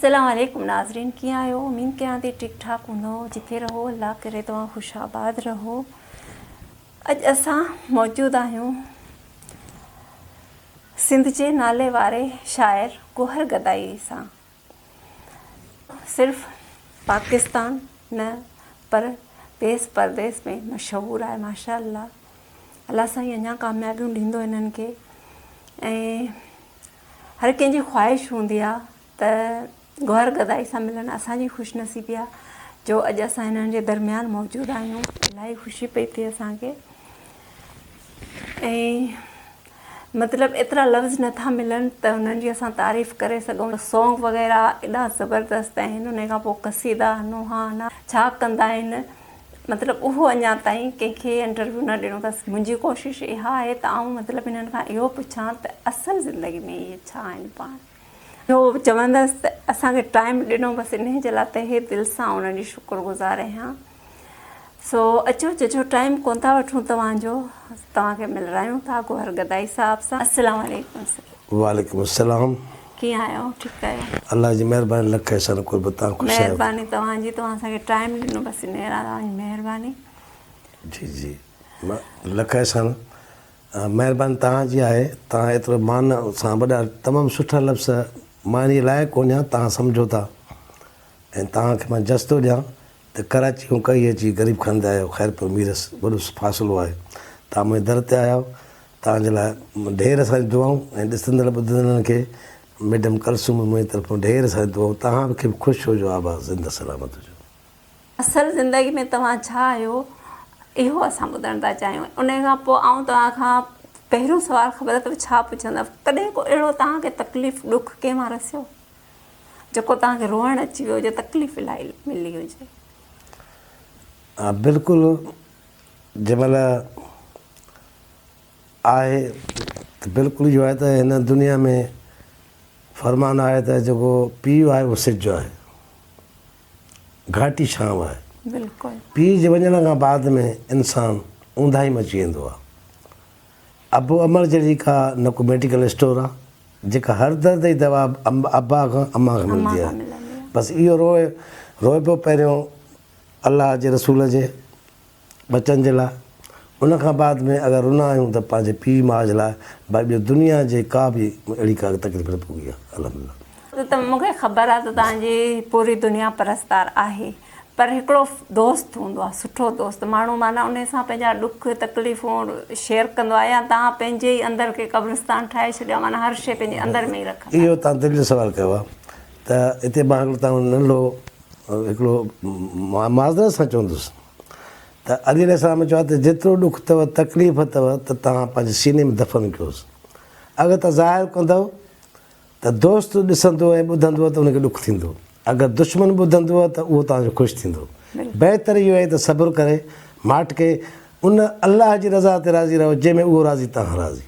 अस्सलाम वालेकुम नाज़रीन, कीअं आहियो? उम्मीद कयां थी ठीक ठाक हूंदो। जिथे रहो अल्लाह करे तव्हां ख़ुशाबाद रहो। अॼु असां मौजूदु आहियूं सिंध जे नाले वारे शाइर गोहर गदाई सां। सिर्फ़ पाकिस्तान न पर देश परदेश में मशहूरु आहे। माशाअल्लाह, अल्लाह साईं अञा कामयाबियूं ॾींदो इन्हनि खे। ऐं हर कंहिंजी ख़्वाहिश हूंदी आहे त गोहर गदाई सां मिलणु असांजी ख़ुशनसीबी आहे जो अॼु असां हिननि जे दरमियान मौजूदु आहियूं। इलाही ख़ुशी पई थिए असांखे। ऐं मतिलबु एतिरा लफ़्ज़ नथा मिलनि त हुननि जी असां तारीफ़ करे सघूं। सॉन्ग वग़ैरह एॾा ज़बरदस्त आहिनि। उन खां पोइ क़सीदा नुहाना छा कंदा आहिनि, मतिलबु उहो अञा ताईं कंहिंखे इंटरव्यू न ॾिनो अथसि। मुंहिंजी कोशिशि इहा आहे त आउं मतिलबु हिननि खां इहो पुछां त असल ज़िंदगी में इहे छा आहिनि। पाण इहो चवंदसि त असांखे टाइम ॾिनो, बसि इन जे लाइ तहे दिलि सां उन्हनि जी शुक्रगुज़ार आहियां। सो अचो जो टाइम कोन था वठूं तव्हांजो, तव्हांखे मिलायूं था गोहर गदाई साहब सां। अस्सलाम वालेकुम। वालेकुम अस्सलाम। कीअं आहियो? ठीकु आहियो? अल्लाह जी महिरबानी, लख अहसान कोई बताओ। महिरबानी तव्हांजी, तव्हां असांखे टाइम ॾिनो, बसि इन लाइ तव्हांजी महिरबानी। जी जी, लख अहसान। महिरबानी तव्हांजी आहे। तव्हां एतिरो मान सां वॾा तमामु सुठा लफ़्ज़ मां इन लाइक़ु कोन्ह, तव्हां सम्झो था। ऐं तव्हांखे मां जस्तो ॾियां त कराची ऐं कई अची ग़रीब खानदान आहियो, ख़ैरपुर मीरस वॾो फ़ासिलो आहे। तव्हां मुंहिंजे दर ते आया आहियो, तव्हांजे लाइ ढेर सारी दुआऊं। ऐं ॾिसंदड़ ॿुधंदड़नि खे मैडम कलसूम मुंहिंजी तरफ़ां ढेर सारी दुआऊं। तव्हांखे बि ख़ुशि हुजो, आबाद ज़िंदा सलामत हुजो। असल ज़िंदगी में तव्हां छा आहियो, इहो असां ॿुधणु था चाहियूं। उन खां पोइ आउं तव्हां खां पहिरियों सवालु ख़बर अथव छा पुछंदव? कॾहिं को अहिड़ो तव्हांखे तकलीफ़ ॾुख कंहिं मां रसियो जेको तव्हांखे रोअणु अची वियो हुजे, तकलीफ़ इलाही मिली हुजे? हा बिल्कुलु। जंहिंमहिल आहे त बिल्कुलु इहो आहे त हिन दुनिया में फ़रमानु आहे त जेको पीउ आहे उहो सिज आहे, घाटी छांव आहे। बिल्कुलु। पीउ जे वञण खां बाद में इंसानु ऊंदाही में अची वेंदो आहे। अबो अमर जहिड़ी का न को मेडिकल स्टोर आहे जेका हर दर्द जी दवा अब्बा खां अम्मा खां मिलंदी आहे। बसि इहो रोए पियो पहिरियों अलाह जे रसूल जे बचन जे लाइ। उन खां बाद में अगरि रुना आहियूं त पंहिंजे पीउ माउ जे लाइ। भई ॿियो दुनिया जे का बि अहिड़ी का तकलीफ़ न पुगी आहे अल्हम्दुलिल्लाह। त मूंखे ख़बर आहे त तव्हांजी पूरी दुनिया परस्तार आहे, पर हिकिड़ो दोस्त हूंदो आहे, सुठो दोस्त माण्हू, माना उन सां पंहिंजा ॾुख तकलीफ़ूं शेयर कंदो आहे, या तव्हां पंहिंजे ई अंदरि खे क़ब्रिस्तान ठाहे छॾियो आहे, माना हर शइ पंहिंजे अंदरि में ई रखंदा? इहो तव्हां दिलि जो सवालु कयो आहे। त हिते मां हिकिड़ो तव्हां नंढो हिकिड़ो माज़रत सां चवंदुसि त अली अलैहिस्सलाम चयो त जेतिरो ॾुख अथव तकलीफ़ अथव त तव्हां पंहिंजे सीने में दफ़न कयोसि। अगरि तव्हां ज़ाहिर कंदव त दोस्त ॾिसंदो ऐं ॿुधंदो त उनखे ॾुख थींदो। अगरि दुश्मन ॿुधंदो त उहो तव्हांजो ख़ुशि थींदो। बहितर इहो आहे त सब्र करे माठ के उन अलाह जी रज़ा ते राज़ी रहो जंहिंमें उहो राज़ी तव्हां राज़ी।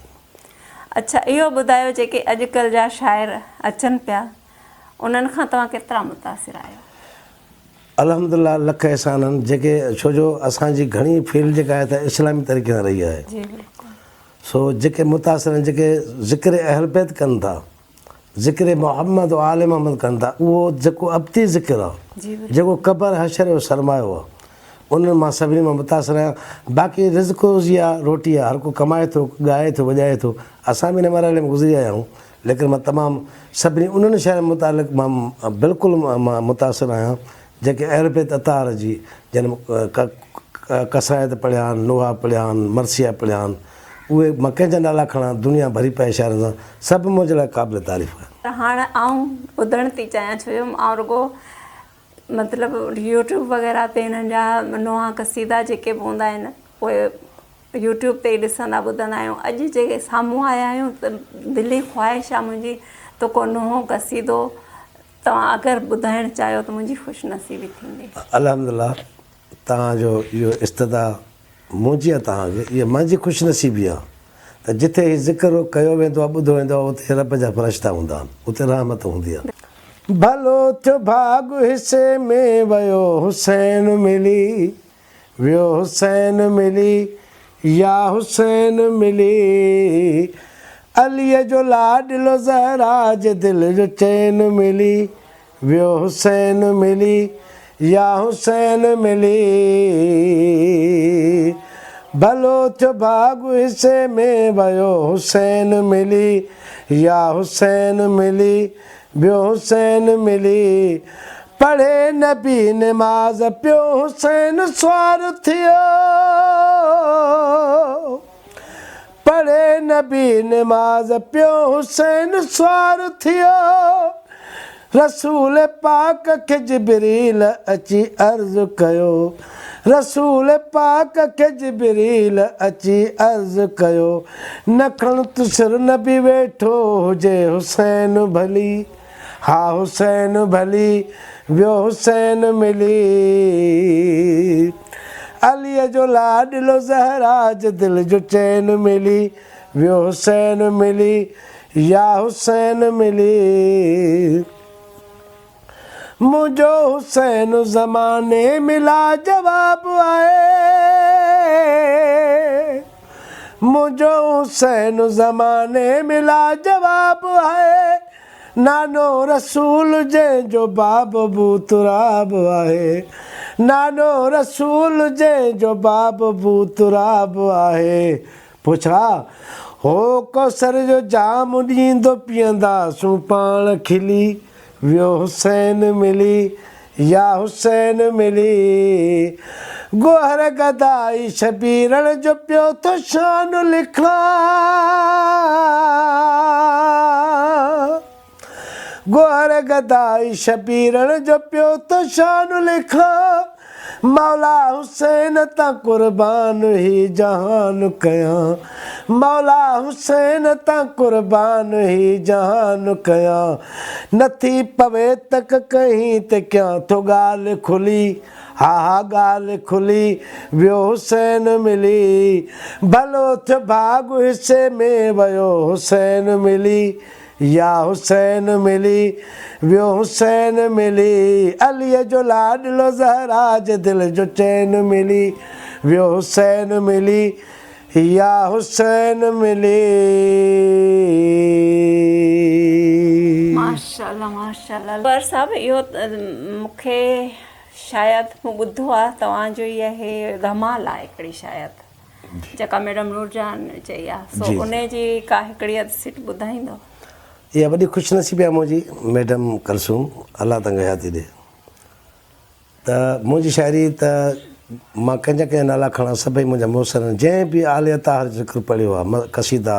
अच्छा, इहो ॿुधायो, जेके अॼुकल्ह जा शाइर अचनि पिया उन्हनि खां तव्हां केतिरा मुतासिर आहियो? अल्हम्दुलिल्लाह, लख अहसान। जेके छो जो असांजी घणी फील्ड जेका आहे त इस्लामी तरीक़े सां रही आहे। सो जेके मुतासिर आहिनि, जेके ज़िक्र अहल बैत कनि था, ज़िक्र मोहम्मद आल मोहम्मद कनि था, उहो जेको अब्दी ज़िक्र आहे, जेको क़बर हशर जो सरमायो आहे, उन्हनि मां सभिनी मां मुतासिर आहियां। बाक़ी रिज़्क़ जी आहे, रोटी आहे, हर को कमाए थो, ॻाए थो, वॼाए थो। असां बि हिन मरहले में गुज़री आया आहियूं, लेकिन मां तमामु सभिनी उन्हनि शयुनि मुतालिक़ मां बिल्कुलु मां मुतासिर आहियां जेके अहल बैत अतार जी जन कसायत पढ़िया आहिनि, नुहा पढ़िया आहिनि, मरसिया पढ़िया आहिनि। उहे मां कंहिंजा नाला खणा दुनिया भरी पए शहर सां, सभु मुंहिंजे लाइ क़ाबिल तारीफ़ आहे। हाणे आउं ॿुधणु थी चाहियां, छो जो आउं रुॻो मतिलबु यूट्यूब वग़ैरह ते हिननि जा नुहा क़सीदा जेके बि हूंदा आहिनि उहे यूट्यूब ते ई ॾिसंदा ॿुधंदा आहियूं। अॼु जेके साम्हूं आया आहियूं त दिली ख़्वाहिश आहे मुंहिंजी त को नुहो क़सीदो तव्हां अगरि ॿुधाइणु चाहियो त मुंहिंजी ख़ुशनसीबी थींदी। अल्हम्दुलिल्लाह, तव्हांजो इहो इस्तदा मुंहिंजी आहे, तव्हांखे इहा मुंहिंजी ख़ुशनसीबी आहे त जिथे हीउ ज़िक्र कयो वेंदो आहे, ॿुधो वेंदो आहे, उते रब जा फ़रिश्ता हूंदा आहिनि, उते रहमत हूंदी आहे। भलो थियो भाग हिसे में वियो हुसैन मिली, वियो हुसैन मिली, या हुसैन मिली, अलीअ जो लाॾलो ज़हरा जे दिलि जो चैन मिली, वियो हुसैन मिली या हुसैन मिली, भलो थियो भाग हिस्से में वयो हुसैन मिली या हुसैन मिली, वियो हुसैन मिली। पढ़े नबी नमाज पियो हुसैन स्वार थियो, पढ़े नबी नमाज पियो हुसैन स्वार थियो। रसूल पाक खे जिब्रील अची अर्ज़ कयो, रसूल पाक खे जिब्रील अची अर्ज़ कयो, न खण तु सिर नबी वेठो हुजे हुसैन भली, हा हुसैन भली, वियो हुसैन मिली। अलीअ जो लाडलो ज़हरा जे दिल जो चैन मिली, वियो हुसैन मिली या हुसैन मिली। मुझो हुसैन ज़माने मिला जवाब आए, मुझो हुसैन ज़माने मिला जवाब आए। नानो रसूल जंहिंजो बाब बूतराब आहे, नानो रसूल जंहिंजो बाब बूतराब आहे। पुछा हो कौसर जो जाम ॾींदो पीअंदासूं पाण खिली, वियो हुसैन मिली या हुसैन मिली। गोहर गदाई शबीरन जो पियो तो शान लिखा, गोहर गदाई शबीरन जो पियो तो शान लिखा। मौला हुसैन ता कुर्बान ही जहान कयां, मौला हुसैन ता कुर्बान ही जहान कयां। नथी पवे तक कहीं ते क्या थो ॻाल्हि खुली, हा हा ॻाल्हि खुली, वियो हुसैन मिली। भलो थियो भाग हिस्से में वयो हुसैन मिली या हुसैन मिली, वियो हुसैन मिली। अलीअ जो लाडलो ज़हरा जे दिल जो चैन मिली, वियो हुसैन मिली या हुसैन मिली। माशाल्लाह माशाल्लाह। पर साहब इहो मूंखे शायदि मूं ॿुधो आहे तव्हांजो इहा हे धमाल आहे हिकिड़ी शायदि जेका मैडम नूरजान चई आहे, सो उन जी का हिकिड़ी अदसिट ॿुधाईंदो? इहा वॾी ख़ुशनसीबी आहे मुंहिंजी मैडम कलसूम, अलाह तंग हयाती ॾे। त मुंहिंजी शाइरी त मां कंहिंजा कंहिंजा नाला खणा, सभई मुंहिंजा मुसर जंहिं बि आले अताहर ज़िक्र पढ़ियो आहे, कसीदा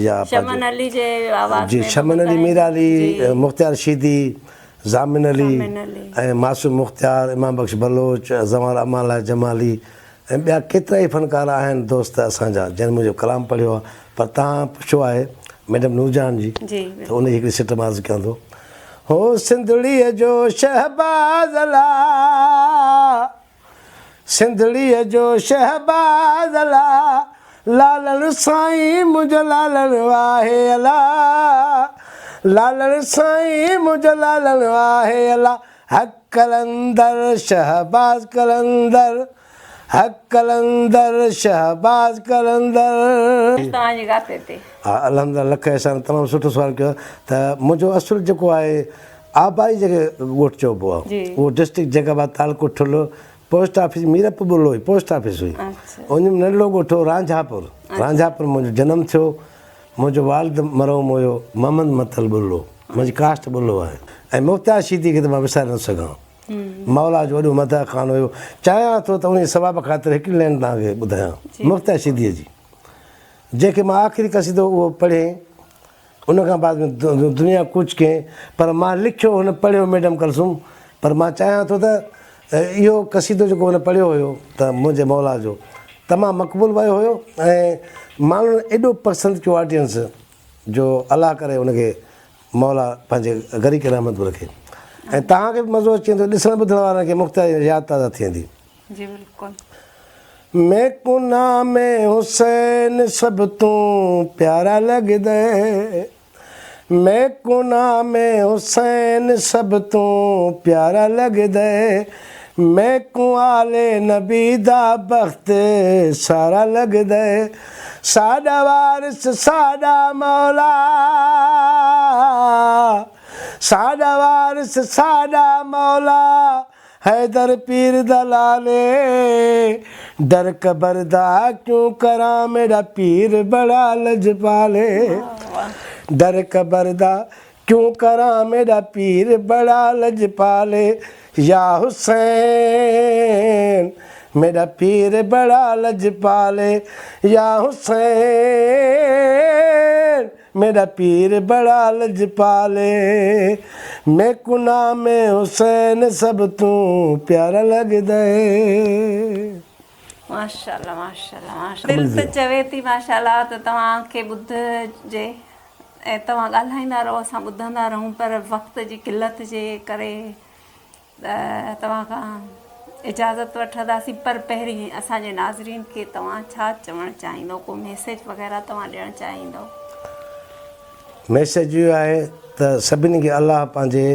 या शमन अली जे आवाज़ जी, में शमन अली, मीर अली, मुख़्तियार शीदी, ज़ामिन अली ऐं मासूम मुख़्तियार, इमाम बख्श बलोच, ज़माल अमाला जमाली ऐं ॿिया केतिरा ई फ़नकार आहिनि दोस्त असांजा जंहिं मुंहिंजो कलाम पढ़ियो आहे। पर तव्हां पुछियो आहे मैडम नूरजान जी, त उन हिकिड़ी सिट मां अर्ज़ु कयां थो। हो सिंधड़ीअ जो शहबाज़ अला, सिंधड़ीअ जो शहबाज़ अला, लालण साईं मुंहिंजो लालण आहे अला, लालण साईं मुंहिंजो लालण आहे अला। हक़ कलंदर शहबाज़ कलंदर, हक़ कलंदर शहबाज़ कलंदर। तव्हांजी गाते ते हा अल्हम्दुलिल्लाह, लख अहसान। तमामु सुठो सुवालु कयो त मुंहिंजो असुलु जेको आहे आबाई जेके ॻोठु चइबो आहे, उहो डिस्ट्रिक्ट जैकाबाद तालुको ठुलो, पोस्ट ऑफिस मीरपुर बुलो हुई, पोस्ट ऑफिस हुई। उन में नंढिड़ो ॻोठु हो रांझापुर, रांझापुर मुंहिंजो जनमु थियो। मुंहिंजो वालिद मरहूम हुयो मोहम्मद मतल बुलो, मुंहिंजी कास्ट बुलो आहे। ऐं मुख़्तियार शीदी खे त मां विसारे न सघां, मौला जो वॾो मदह ख़ान हुयो। चाहियां थो त उन सवाब ख़ातिर हिकिड़ी लाइन तव्हांखे ॿुधायां मुख़्तियार शीदीअ जी, जंहिंखे मां आख़िरी कसीदो उहो पढ़े, उनखां बाद में दुनिया कुझु कयईं, पर मां लिखियो हुन पढ़ियो मैडम कलसूम। पर मां चाहियां थो त इहो कसीदो जेको हुन पढ़ियो हुयो त मुंहिंजे मौला जो तमामु मक़बूल वियो हुयो ऐं माण्हुनि एॾो पसंदि कयो ऑडियंस जो अलाह करे उनखे मौला पंहिंजे गरी के रहमत रखे। ऐं तव्हांखे बि मज़ो अची वेंदो, ॾिसण ॿुधण वारनि खे मुख़्तियार यादि ताज़ा थी वेंदी। जी बिल्कुलु। मैं कुना में हुसैन सब तू प्यारा लगदे, मैं कुना में हुसैन सब तू प्यारा लगदे, मैं कुआले नबी दा बख्त सारा लगदे, साडा वारिस साडा मौला, साडा वारिस साडा मौला हैदर पीर दलाले, डर कबरदा क्यों करा मेरा पीर बड़ा लजपाले, डर कबरदा क्यों करा मेरा पीर बड़ा लजपाले, या हुसैन मेरा पीर बड़ा लजपाले, या हुसैन मेरा पीर बड़ा लजपाले, मैं कुना में हुसैन सब तू प्यारा लग दे। माशाल्लाह माशाल्लाह माशाल्लाह। दिल त चवे थी माशाल्लाह त तव्हांखे ॿुधजे ऐं तव्हां ॻाल्हाईंदा रहो, असां ॿुधंदा रहूं, पर वक़्त जी किल्लत जे करे तव्हां खां इजाज़त वठंदासीं। पर पहिरीं असांजे नाज़रीन खे तव्हां छा चवणु चाहींदो, को मैसेज वग़ैरह तव्हां ॾियणु चाहींदो? मैसेज इहो आहे त सभिनी खे अलाह पंहिंजे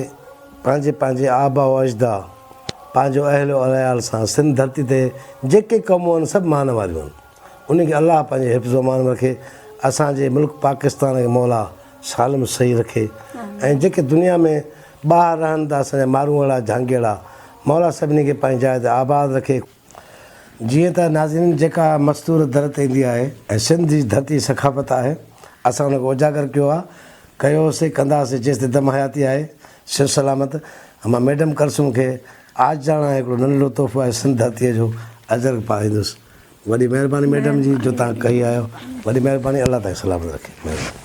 पंहिंजे पंहिंजे आबा व अजदा पंहिंजो अहलो अयाल सां सिंध धरती ते जेके कम आहिनि सभु मान वारियूं आहिनि, उनखे अलाह पंहिंजे हिफ़्ज़ो मान रखे, असांजे मुल्क पाकिस्तान खे मौला सालम सही रखे, ऐं जेके दुनिया में ॿाहिरि रहनि था असांजा मारूवाड़ा झांगेड़ा, मौला सभिनी खे पंहिंजी जाइ ते आबाद रखे। जीअं त नाज़रीन जेका मस्तूर दर ते ईंदी आहे ऐं सिंध जी धरती सखाफ़त आहे, असां हुनखे उजागर कयो आहे, कयोसीं कंदासीं जेसिताईं दम हयाती आहे सिर सलामत। मां मैडम करसूं खे आज ॼाणा हिकिड़ो नंढो तोहफ़ो आहे सिंध धरतीअ जो अजर पाईंदुसि। वॾी महिरबानी मैडम जी जो तव्हां कई आहियो, वॾी महिरबानी, अलाह तव्हांखे सलामत रखे। महिरबानी।